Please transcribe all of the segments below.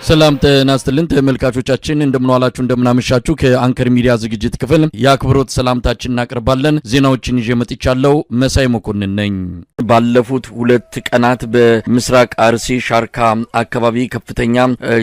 ሰላም ጤና ይስጥልን ተመልካቾቻችን እንደምንዋላችሁ እንደምናመሻችሁ ከአንከር ሚዲያ ዝግጅት ክፍል የአክብሮት ሰላምታችንን እናቀርባለን። ዜናዎችን ይዤ መጥቻለሁ። መሳይ መኮንን ነኝ። ባለፉት 2 ቀናት በምስራቅ አርሲ ሻርካ አካባቢ ከፍተኛ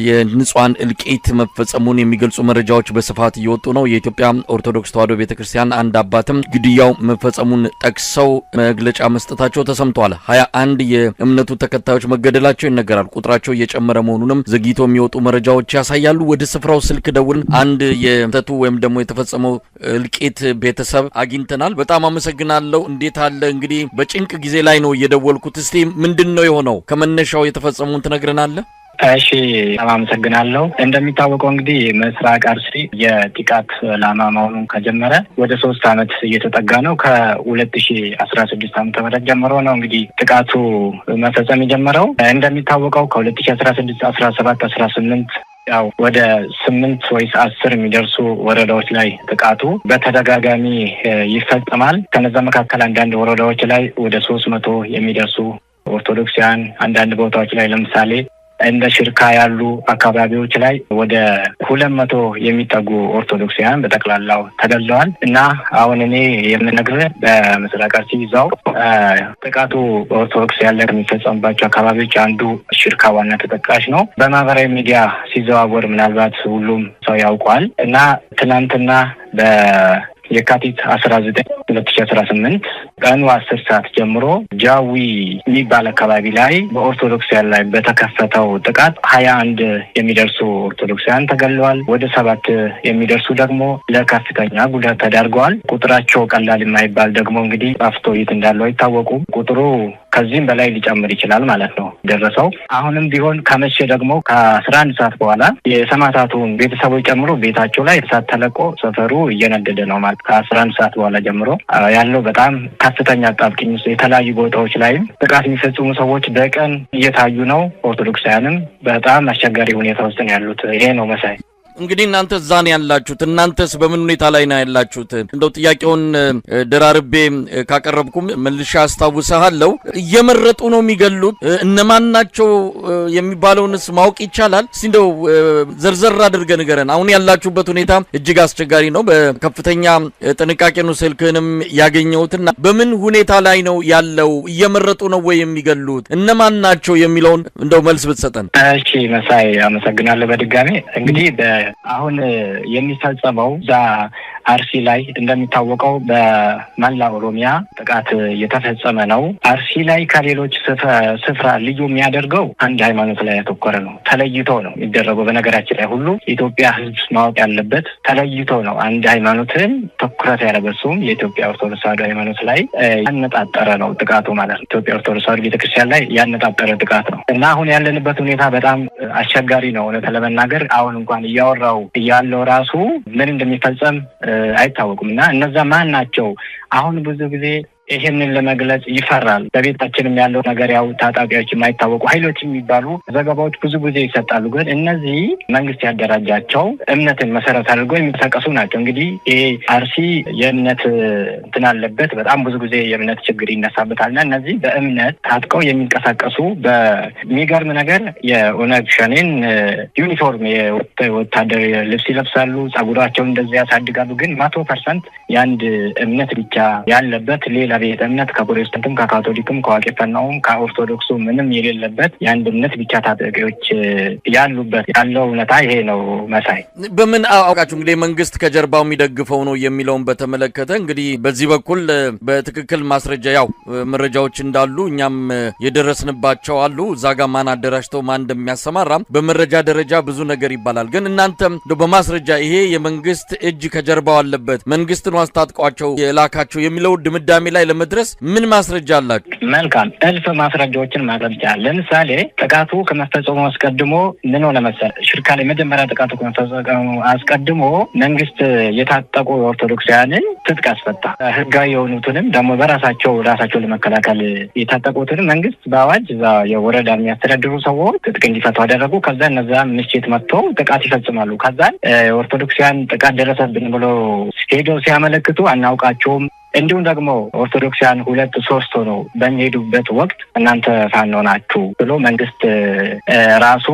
የንጹሃን እልቂት መፈጸሙን የሚገልጹ መረጃዎች በስፋት እየወጡ ነው። የኢትዮጵያ ኦርቶዶክስ ተዋሕዶ ቤተክርስቲያን አንድ አባትም ግድያው መፈጸሙን ጠቅሰው መግለጫ መስጠታቸው ተሰምቷል። 21 የእምነቱ ተከታዮች መገደላቸው ይነገራል። ቁጥራቸው እየጨመረ መሆኑንም ዘግይቶ የሚወጡ መረጃዎች ያሳያሉ። ወደ ስፍራው ስልክ ደውልን አንድ የተቱ ወይም ደግሞ የተፈጸመው እልቂት ቤተሰብ አግኝተናል። በጣም አመሰግናለሁ። እንዴት አለ? እንግዲህ በጭንቅ ጊዜ ላይ ነው የደወልኩት። እስቲ ምንድነው የሆነው? ከመነሻው የተፈጸመውን ትነግረናለህ? እሺ አመሰግናለሁ። እንደሚታወቀው እንግዲህ ምስራቅ አርሲ የጥቃት ዓላማ መሆኑን ከጀመረ ወደ 3 አመት እየተጠጋ ነው። ከ2016 ዓ.ም ጀምሮ ነው እንግዲህ ጥቃቱ መፈጸም የጀመረው። እንደሚታወቀው ከ2016 17 18 ያው ወደ 8 ወይስ 10 የሚደርሱ ወረዳዎች ላይ ጥቃቱ በተደጋጋሚ ይፈጸማል። ከነዛ መካከል አንዳንድ ወረዳዎች ላይ ወደ 300 የሚደርሱ ኦርቶዶክሳውያን አንዳንድ ቦታዎች ላይ ለምሳሌ እንደ ሽርካ ያሉ አካባቢዎች ላይ ወደ 200 የሚጠጉ ኦርቶዶክሳውያን በጠቅላላው ተገድለዋል። እና አሁን እኔ የምነግርህ በምስራቅ አርሲ ይዛው ጥቃቱ ኦርቶዶክስ ያለ ከሚፈጸምባቸው አካባቢዎች አንዱ ሽርካ ዋና ተጠቃሽ ነው። በማህበራዊ ሚዲያ ሲዘዋወር ምናልባት ሁሉም ሰው ያውቋል። እና ትናንትና የካቲት 19 2018 ቀኑ 10 ሰዓት ጀምሮ ጃዊ የሚባል አካባቢ ላይ በኦርቶዶክሳውያን ላይ በተከፈተው ጥቃት 21 የሚደርሱ ኦርቶዶክሳውያን ተገድለዋል። ወደ 7 የሚደርሱ ደግሞ ለከፍተኛ ጉዳት ተዳርገዋል። ቁጥራቸው ቀላል የማይባል ደግሞ እንግዲህ ጠፍቶ የት እንዳለው አይታወቁም። ቁጥሩ ከዚህም በላይ ሊጨምር ይችላል ማለት ነው ደረሰው። አሁንም ቢሆን ከመቼ ደግሞ ከ11 ሰዓት በኋላ የሰማዕታቱን ቤተሰቦች ጨምሮ ቤታቸው ላይ እሳት ተለቆ ሰፈሩ እየነደደ ነው ማለት ከ11 ሰዓት በኋላ ጀምሮ ያለው በጣም ከፍተኛ አጣብቂኝ ውስጥ የተለያዩ ቦታዎች ላይም ጥቃት የሚፈጽሙ ሰዎች በቀን እየታዩ ነው። ኦርቶዶክሳውያንም በጣም አስቸጋሪ ሁኔታ ውስጥ ነው ያሉት። ይሄ ነው መሳይ። እንግዲህ እናንተ እዛ ነው ያላችሁት። እናንተስ በምን ሁኔታ ላይ ነው ያላችሁት? እንደው ጥያቄውን ደራርቤ ካቀረብኩም መልሼ አስታውሳለሁ። እየመረጡ ነው የሚገሉት? እነማን ናቸው የሚባለውንስ ማወቅ ይቻላል? እስቲ እንደው ዘርዘር አድርገህ ንገረን። አሁን ያላችሁበት ሁኔታ እጅግ አስቸጋሪ ነው። በከፍተኛ ጥንቃቄ ነው ስልክህንም ያገኘሁትና በምን ሁኔታ ላይ ነው ያለው? እየመረጡ ነው ወይ የሚገሉት? እነማን ናቸው የሚለውን እንደው መልስ ብትሰጠን። እሺ መሳይ አመሰግናለሁ። በድጋሚ እንግዲህ አሁን የሚፈጸመው ዛ አርሲ ላይ እንደሚታወቀው በመላ ኦሮሚያ ጥቃት እየተፈጸመ ነው። አርሲ ላይ ከሌሎች ስፍራ ልዩ የሚያደርገው አንድ ሃይማኖት ላይ ያተኮረ ነው። ተለይቶ ነው የሚደረገው። በነገራችን ላይ ሁሉ የኢትዮጵያ ሕዝብ ማወቅ ያለበት ተለይቶ ነው። አንድ ሃይማኖትን ትኩረት ያደረገሱም የኢትዮጵያ ኦርቶዶክስ ተዋሕዶ ሃይማኖት ላይ ያነጣጠረ ነው ጥቃቱ ማለት ነው። ኢትዮጵያ ኦርቶዶክስ ተዋሕዶ ቤተክርስቲያን ላይ ያነጣጠረ ጥቃት ነው እና አሁን ያለንበት ሁኔታ በጣም አስቸጋሪ ነው። እውነት ለመናገር አሁን እንኳን እያወራው ያለው ራሱ ምን እንደሚፈጸም አይታወቁም። እና እነዛ ማን ናቸው? አሁን ብዙ ጊዜ ይሄንን ለመግለጽ ይፈራል። በቤታችንም ያለው ነገር ያው ታጣቂዎች የማይታወቁ ኃይሎች የሚባሉ ዘገባዎች ብዙ ጊዜ ይሰጣሉ። ግን እነዚህ መንግስት ያደራጃቸው እምነትን መሰረት አድርገው የሚንቀሳቀሱ ናቸው። እንግዲህ ይሄ አርሲ የእምነት እንትን አለበት። በጣም ብዙ ጊዜ የእምነት ችግር ይነሳበታልና እነዚህ በእምነት ታጥቀው የሚንቀሳቀሱ በሚገርም ነገር የኦነግ ሸኔን ዩኒፎርም የወታደር ልብስ ይለብሳሉ። ጸጉራቸውን እንደዚህ ያሳድጋሉ። ግን 100% የአንድ እምነት ብቻ ያለበት ሌላ ቤተ እምነት ከፕሮቴስታንትም ከካቶሊክም ከዋቄፈናውም ከኦርቶዶክሱ ምንም የሌለበት የአንድ እምነት ብቻ ታጣቂዎች ያሉበት ያለው እውነታ ይሄ ነው መሳይ። በምን አውቃችሁ እንግዲህ መንግስት ከጀርባው የሚደግፈው ነው የሚለውን በተመለከተ እንግዲህ በዚህ በኩል በትክክል ማስረጃ ያው መረጃዎች እንዳሉ እኛም የደረስንባቸው አሉ። እዛ ጋር ማን አደራጅተው ማን እንደሚያሰማራ በመረጃ ደረጃ ብዙ ነገር ይባላል። ግን እናንተም በማስረጃ ይሄ የመንግስት እጅ ከጀርባው አለበት መንግስት ነው አስታጥቋቸው የላካቸው የሚለው ድምዳሜ ላይ ለመድረስ ምን ማስረጃ አላችሁ? መልካም እልፍ ማስረጃዎችን ማቅረብ ይቻላል። ለምሳሌ ጥቃቱ ከመፈጸሙ አስቀድሞ ምን ሆነ መሰለህ? ሽርካ ላይ መጀመሪያ ጥቃቱ ከመፈጸሙ አስቀድሞ መንግስት የታጠቁ ኦርቶዶክሳውያንን ትጥቅ አስፈታ። ህጋዊ የሆኑትንም ደግሞ በራሳቸው ለመከላከል የታጠቁትንም መንግስት በአዋጅ እዛ የወረዳ የሚያስተዳድሩ ሰዎች ትጥቅ እንዲፈቱ አደረጉ። ከዛ እነዛ ምሽት መጥቶ ጥቃት ይፈጽማሉ። ከዛ ኦርቶዶክሳውያን ጥቃት ደረሰብን ብሎ ሄደው ሲያመለክቱ አናውቃቸውም እንዲሁም ደግሞ ኦርቶዶክሳውያን 2-3 ሆነው በሚሄዱበት ወቅት እናንተ ፋኖ ናችሁ ብሎ መንግስት ራሱ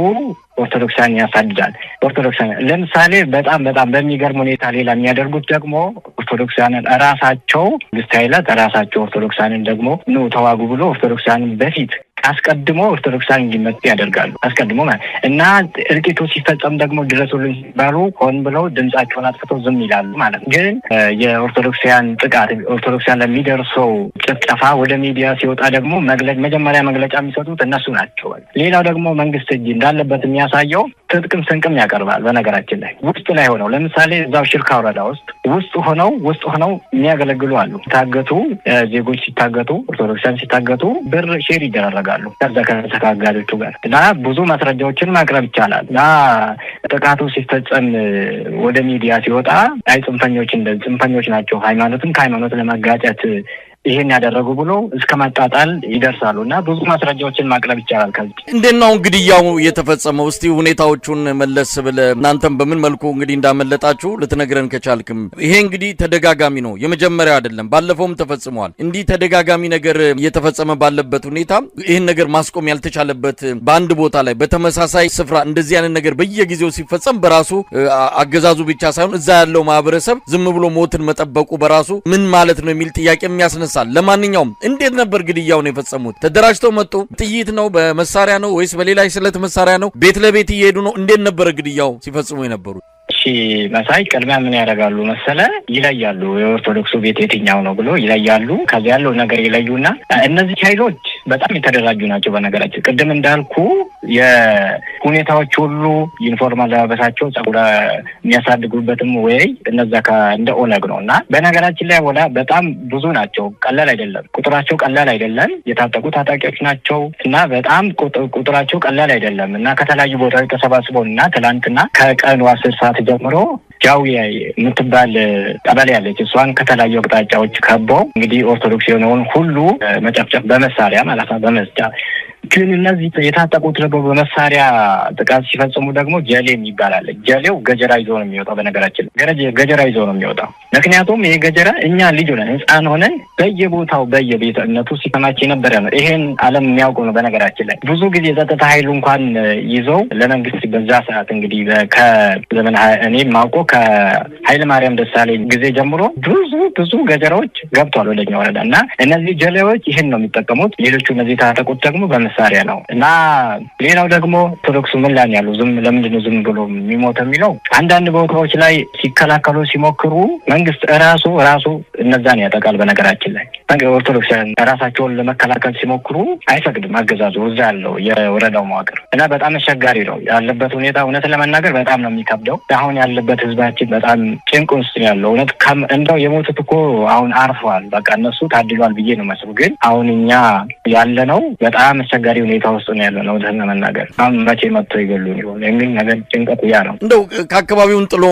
ኦርቶዶክሳን ያሳድዳል። ኦርቶዶክሳን ለምሳሌ በጣም በሚገርም ሁኔታ ሌላ የሚያደርጉት ደግሞ ኦርቶዶክሳንን ራሳቸው ግስታይላት ራሳቸው ኦርቶዶክሳንን ደግሞ ኑ ተዋጉ ብሎ ኦርቶዶክሳንን በፊት አስቀድሞ ኦርቶዶክሳን እንዲመጡ ያደርጋሉ። አስቀድሞ ማለት እና እልቂቱ ሲፈጸም ደግሞ ድረሱልን ሲባሉ ሆን ብለው ድምጻቸውን አጥፍተው ዝም ይላሉ ማለት ነው። ግን የኦርቶዶክሳን ጥቃት ኦርቶዶክሳን ለሚደርሰው ጭፍጨፋ ወደ ሚዲያ ሲወጣ ደግሞ መጀመሪያ መግለጫ የሚሰጡት እነሱ ናቸው። ሌላው ደግሞ መንግስት እጅ እንዳለበት የሚያሳየው ትጥቅም ስንቅም ያቀርባል። በነገራችን ላይ ውስጥ ላይ ሆነው ለምሳሌ እዛው ሽርካ ወረዳ ውስጥ ሆነው የሚያገለግሉ አሉ። ሲታገቱ ዜጎች ሲታገቱ ኦርቶዶክሳን ሲታገቱ ብር ሼር ይደረጋሉ ከዛ ከተጋጋሪዎቹ ጋር እና ብዙ ማስረጃዎችን ማቅረብ ይቻላል። እና ጥቃቱ ሲፈጸም ወደ ሚዲያ ሲወጣ አይ ጽንፈኞች ናቸው ሃይማኖትን ከሃይማኖት ለማጋጨት ይሄን ያደረጉ ብሎ እስከ ማጣጣል ይደርሳሉ እና ብዙ ማስረጃዎችን ማቅረብ ይቻላል። ከዚህ እንዴት ነው ግድያው የተፈጸመው? እስቲ ሁኔታዎቹን መለስ ብለህ እናንተም በምን መልኩ እንግዲህ እንዳመለጣችሁ ልትነግረን ከቻልክም። ይሄ እንግዲህ ተደጋጋሚ ነው፣ የመጀመሪያው አይደለም፣ ባለፈውም ተፈጽሟል። እንዲህ ተደጋጋሚ ነገር እየተፈጸመ ባለበት ሁኔታ ይህን ነገር ማስቆም ያልተቻለበት በአንድ ቦታ ላይ በተመሳሳይ ስፍራ እንደዚህ አይነት ነገር በየጊዜው ሲፈጸም በራሱ አገዛዙ ብቻ ሳይሆን እዛ ያለው ማህበረሰብ ዝም ብሎ ሞትን መጠበቁ በራሱ ምን ማለት ነው የሚል ጥያቄ የሚያስነሳ። ለማንኛውም እንዴት ነበር ግድያውን የፈጸሙት? ተደራጅተው መጡ? ጥይት ነው? በመሳሪያ ነው ወይስ በሌላ ስለት መሳሪያ ነው? ቤት ለቤት እየሄዱ ነው? እንዴት ነበር ግድያው ሲፈጽሙ የነበሩት? እሺ መሳይ ቅድሚያ ምን ያደርጋሉ መሰለ? ይለያሉ። የኦርቶዶክሱ ቤት የትኛው ነው ብሎ ይለያሉ። ከዚያ ያለው ነገር ይለዩና እነዚህ ኃይሎች በጣም የተደራጁ ናቸው። በነገራችን ቅድም እንዳልኩ የሁኔታዎች ሁሉ ዩኒፎርም አለባበሳቸው ጸጉር የሚያሳድጉበትም ወይ እነዛ እንደ ኦነግ ነው እና በነገራችን ላይ ወላ በጣም ብዙ ናቸው። ቀላል አይደለም፣ ቁጥራቸው ቀላል አይደለም። የታጠቁ ታጣቂዎች ናቸው እና በጣም ቁጥራቸው ቀላል አይደለም እና ከተለያዩ ቦታዎች ተሰባስበው እና ትላንትና ከቀኑ 10 ሰዓት ጀምሮ ጃዊ የምትባል ቀበሌ ያለች እሷን ከተለያዩ አቅጣጫዎች ከበው እንግዲህ ኦርቶዶክስ የሆነውን ሁሉ መጨፍጨፍ በመሳሪያ ማለት ነው በመስጫ ግን እነዚህ የታጠቁት ደግሞ በመሳሪያ ጥቃት ሲፈጽሙ ደግሞ ጀሌ የሚባል አለ። ጀሌው ገጀራ ይዞ ነው የሚወጣው። በነገራችን ገጀራ ይዞ ነው የሚወጣው። ምክንያቱም ይሄ ገጀራ እኛ ልጅ ሆነን ሕፃን ሆነን በየቦታው በየቤተ እምነቱ ሲከማች የነበረ ነው። ይሄን ዓለም የሚያውቀው ነው። በነገራችን ላይ ብዙ ጊዜ የጸጥታ ኃይሉ እንኳን ይዘው ለመንግስት በዛ ሰዓት እንግዲህ ከዘመን እኔ ማውቀው ከኃይለ ማርያም ደሳለኝ ጊዜ ጀምሮ ብዙ ገጀራዎች ገብቷል ወደኛ ወረዳ እና እነዚህ ጀሌዎች ይሄን ነው የሚጠቀሙት። ሌሎቹ እነዚህ የታጠቁት ደግሞ መሳሪያ ነው እና ሌላው ደግሞ ኦርቶዶክሱ ምን ላይ ያሉ ለምንድን ነው ዝም ብሎ የሚሞት የሚለው አንዳንድ ቦታዎች ላይ ሲከላከሉ ሲሞክሩ መንግስት ራሱ እነዛን ያጠቃል። በነገራችን ላይ ኦርቶዶክሳውያን ራሳቸውን ለመከላከል ሲሞክሩ አይፈቅድም አገዛዙ እዛ ያለው የወረዳው መዋቅር እና በጣም አስቸጋሪ ነው ያለበት ሁኔታ። እውነት ለመናገር በጣም ነው የሚከብደው። አሁን ያለበት ህዝባችን በጣም ጭንቅ ውስጥ ያለው እውነት እንደው የሞቱት እኮ አሁን አርፈዋል። በቃ እነሱ ታድሏል ብዬ ነው መስሉ። ግን አሁን እኛ ያለነው በጣም አስቸጋሪ ሁኔታ ውስጥ ነው ያለነው። እውነት ለመናገር መቼ መጥቶ ይገሉን ይሆን የሚል ነገር ጭንቀቱ ያ ነው። እንደው ከአካባቢውን ጥሎ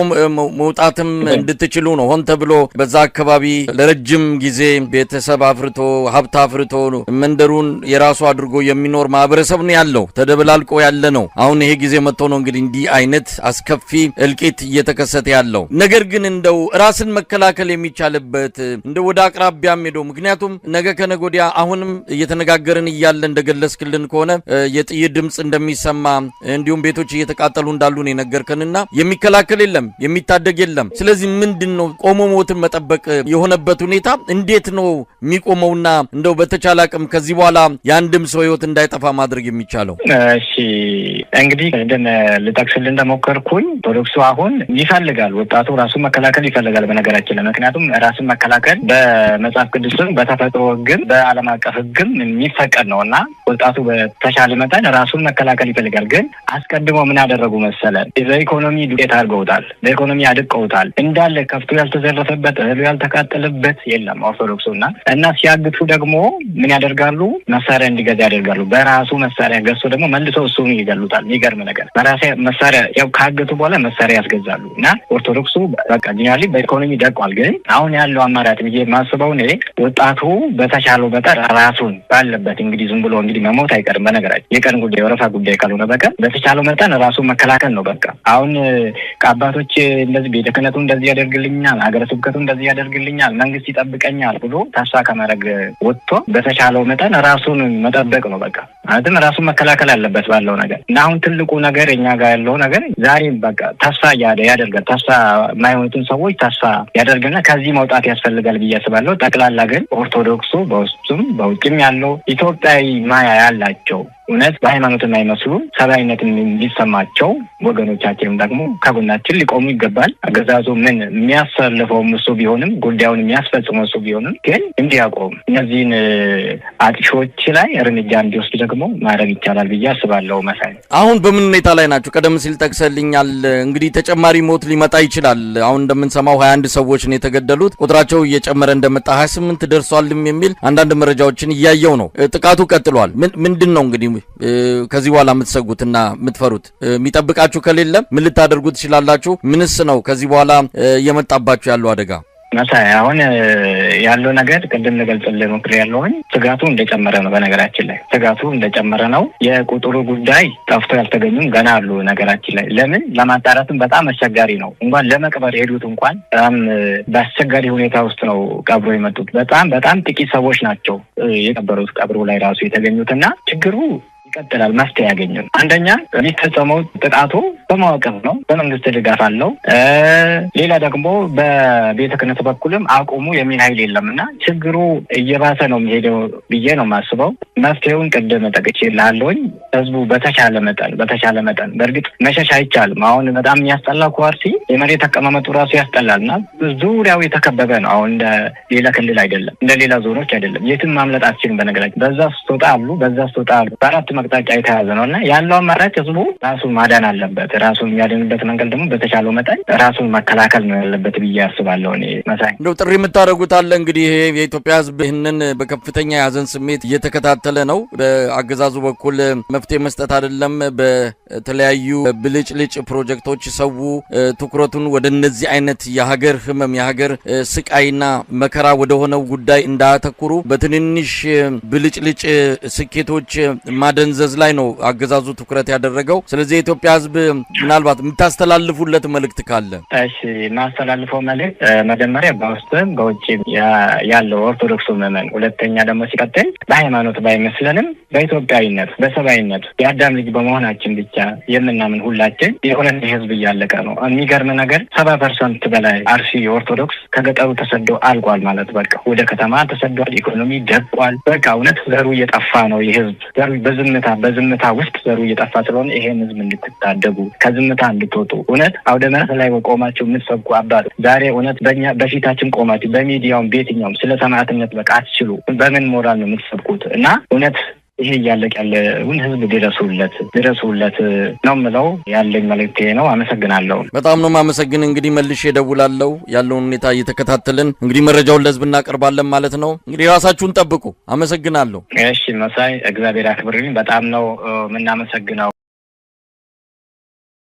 መውጣትም እንድትችሉ ነው ሆን ተብሎ በዛ አካባቢ ለረጅም ጊዜ ቤተሰብ አፍርቶ ሀብት አፍርቶ መንደሩን የራሱ አድርጎ የሚኖር ማህበረሰብ ነው ያለው። ተደበላልቆ ያለ ነው። አሁን ይሄ ጊዜ መጥቶ ነው እንግዲህ እንዲህ አይነት አስከፊ እልቂት እየተከሰተ ያለው። ነገር ግን እንደው ራስን መከላከል የሚቻልበት እንደው ወደ አቅራቢያም ሄዶ ምክንያቱም ነገ ከነገ ወዲያ አሁንም እየተነጋገርን እያለ እንደገለጽክልን ከሆነ የጥይት ድምጽ እንደሚሰማ እንዲሁም ቤቶች እየተቃጠሉ እንዳሉ ነው የነገርከንና የሚከላከል የለም፣ የሚታደግ የለም። ስለዚህ ምንድነው ቆሞ ሞትን መጠበቅ የሆነበት ሁኔታ እንዴት ነው የሚቆመውና እንደው በተቻለ አቅም ከዚህ በኋላ የአንድም ሰው ህይወት እንዳይጠፋ ማድረግ የሚቻለው? እሺ እንግዲህ ልጠቅስልህ እንደሞከርኩኝ ኦርቶዶክሱ አሁን ይፈልጋል፣ ወጣቱ ራሱን መከላከል ይፈልጋል። በነገራችን ላይ ምክንያቱም ራስን መከላከል በመጽሐፍ ቅዱስም በተፈጥሮ ህግም በዓለም አቀፍ ህግም የሚፈቀድ ነውና ወጣቱ በተሻለ መጠን ራሱን መከላከል ይፈልጋል። ግን አስቀድሞ ምን ያደረጉ መሰለ? በኢኮኖሚ ዱቄት አድርገውታል፣ በኢኮኖሚ አድቀውታል። እንዳለ ከፍቶ ያልተዘረፈበት እህሉ ያልተቃጠለበት የለም ኦርቶዶክሱና እና ሲያግቱ ደግሞ ምን ያደርጋሉ? መሳሪያ እንዲገዛ ያደርጋሉ። በራሱ መሳሪያ ገዝቶ ደግሞ መልሶ እሱን ይገሉታል። የሚገርም ነገር በራሴ መሳሪያ ያው ካገቱ በኋላ መሳሪያ ያስገዛሉ። እና ኦርቶዶክሱ በቃ ዲናሊ በኢኮኖሚ ደቋል። ግን አሁን ያለው አማራጭ ብዬ የማስበው እኔ ወጣቱ በተቻለው በጠር ራሱን ባለበት እንግዲህ ዝም ብሎ እንግዲህ መሞት አይቀርም። በነገራችን የቀን ጉዳይ ወረፋ ጉዳይ ካልሆነ በቀር በተቻለው መጠን ራሱን መከላከል ነው። በቃ አሁን ከአባቶች እንደዚህ ቤተ ክህነቱ እንደዚህ ያደርግልኛል፣ ሀገረ ስብከቱ እንደዚህ ያደርግልኛል፣ መንግስት ይጠብቀኛል ብሎ ተስፋ ከማድረግ ወጥቶ በተቻለው መጠን ራሱን መጠበቅ ነው። በቃ ማለትም ራሱን መከላከል አለበት ባለው ነገር እና አሁን ትልቁ ነገር እኛ ጋር ያለው ነገር ዛሬም በቃ ተስፋ ያደርጋል። ተስፋ የማይሆኑትን ሰዎች ተስፋ ያደርግና ከዚህ መውጣት ያስፈልጋል ብዬ አስባለሁ። ጠቅላላ ግን ኦርቶዶክሱ በውስጡም በውጭም ያለው ኢትዮጵያዊ ማያ ያላቸው እውነት በሃይማኖት የማይመስሉ ሰብአዊነት እንዲሰማቸው ወገኖቻችንም ደግሞ ከጎናችን ሊቆሙ ይገባል። አገዛዙ ምን የሚያሰልፈውም እሱ ቢሆንም ጉዳዩን የሚያስፈጽመው እሱ ቢሆንም ግን እንዲያቆም እነዚህን አጥሾች ላይ እርምጃ እንዲወስድ ደግሞ ማድረግ ይቻላል ብዬ አስባለሁ። መሳይ አሁን በምን ሁኔታ ላይ ናቸው? ቀደም ሲል ጠቅሰልኛል። እንግዲህ ተጨማሪ ሞት ሊመጣ ይችላል። አሁን እንደምንሰማው 21 ሰዎች ነው የተገደሉት። ቁጥራቸው እየጨመረ እንደመጣ 28 ደርሷልም የሚል አንዳንድ መረጃዎችን እያየው ነው። ጥቃቱ ቀጥሏል። ምንድን ነው እንግዲህ ከዚህ በኋላ የምትሰጉትና የምትፈሩት? የሚጠብቃችሁ ከሌለ ምን ልታደርጉ ትችላላችሁ? ምንስ ነው ከዚህ በኋላ እየመጣባችሁ ያለው አደጋ? መሳይ አሁን ያለው ነገር ቅድም ልገልጽልህ ሞክሬያለሁኝ። ስጋቱ እንደጨመረ ነው። በነገራችን ላይ ስጋቱ እንደጨመረ ነው። የቁጥሩ ጉዳይ ጠፍቶ ያልተገኙም ገና አሉ። ነገራችን ላይ ለምን ለማጣራትም በጣም አስቸጋሪ ነው። እንኳን ለመቅበር የሄዱት እንኳን በጣም በአስቸጋሪ ሁኔታ ውስጥ ነው ቀብሮ የመጡት። በጣም ጥቂት ሰዎች ናቸው የቀበሩት ቀብሩ ላይ ራሱ የተገኙትና ችግሩ ይቀጥላል። መፍትሄ ያገኛል። አንደኛ የሚፈጸመው ጥቃቱ በመዋቅር ነው፣ በመንግስት ድጋፍ አለው። ሌላ ደግሞ በቤተ ክህነት በኩልም አቁሙ የሚል ኃይል የለምና ችግሩ እየባሰ ነው የሚሄደው ብዬ ነው የማስበው። መፍትሄውን ቅድም ጠቅሼልሃለሁኝ። ህዝቡ በተቻለ መጠን በእርግጥ መሸሽ አይቻልም። አሁን በጣም የሚያስጠላው አርሲ የመሬት አቀማመጡ ራሱ ያስጠላልና ዙሪያው የተከበበ ነው። አሁን እንደ ሌላ ክልል አይደለም፣ እንደ ሌላ ዞኖች አይደለም። የትም ማምለጥ አትችልም። በነገራችን በዛ ስትወጣ አሉ በአራት መቅጣጫ የተያዘ ነው እና ያለው አማራጭ ህዝቡ ራሱን ማዳን አለበት። ራሱን የሚያድንበት መንገድ ደግሞ በተቻለው መጠን ራሱን መከላከል ነው ያለበት ብዬ አስባለሁ። እኔ መሳይ እንደው ጥሪ የምታደርጉት አለ? እንግዲህ የኢትዮጵያ ህዝብ ይህንን በከፍተኛ የሀዘን ስሜት እየተከታተለ ነው። በአገዛዙ በኩል መፍትሄ መስጠት አይደለም፣ በተለያዩ ብልጭልጭ ፕሮጀክቶች ሰው ትኩረቱን ወደ እነዚህ አይነት የሀገር ህመም የሀገር ስቃይና መከራ ወደ ሆነው ጉዳይ እንዳያተኩሩ በትንንሽ ብልጭልጭ ስኬቶች ማደንዘዝ ላይ ነው አገዛዙ ትኩረት ያደረገው። ስለዚህ የኢትዮጵያ ህዝብ ምናልባት የምታስተላልፉለት መልእክት ካለ? እሺ፣ የማስተላልፈው መልእክት መጀመሪያ በውስጥም በውጭ ያለው ኦርቶዶክሱ ምዕመን፣ ሁለተኛ ደግሞ ሲቀጥል በሃይማኖት ባይመስለንም በኢትዮጵያዊነት በሰብአዊነት የአዳም ልጅ በመሆናችን ብቻ የምናምን ሁላችን የእውነት ህዝብ እያለቀ ነው። የሚገርም ነገር 70% በላይ አርሲ ኦርቶዶክስ ከገጠሩ ተሰዶ አልቋል ማለት በቃ ወደ ከተማ ተሰዷል። ኢኮኖሚ ደቋል። በቃ እውነት ዘሩ እየጠፋ ነው። የህዝብ ዘሩ በዝምታ ውስጥ ዘሩ እየጠፋ ስለሆነ ይሄን ህዝብ እንድትታደጉ ከዝምታ እንድትወጡ እውነት አውደ ምሕረት ላይ ቆማችሁ የምትሰብኩ አባት ዛሬ እውነት በፊታችን ቆማችሁ በሚዲያውም በየትኛውም ስለ ሰማዕትነት በቃ አትችሉ። በምን ሞራል ነው የምትሰብኩት? እና እውነት ይሄ እያለቅ ያለውን ህዝብ ድረሱለት ነው የምለው። ያለኝ መልእክቴ ነው። አመሰግናለሁ። በጣም ነው የማመሰግን። እንግዲህ መልሼ እደውላለሁ። ያለውን ሁኔታ እየተከታተልን እንግዲህ መረጃውን ለህዝብ እናቀርባለን ማለት ነው። እንግዲህ ራሳችሁን ጠብቁ። አመሰግናለሁ። እሺ መሳይ፣ እግዚአብሔር ያክብርልኝ። በጣም ነው የምናመሰግነው።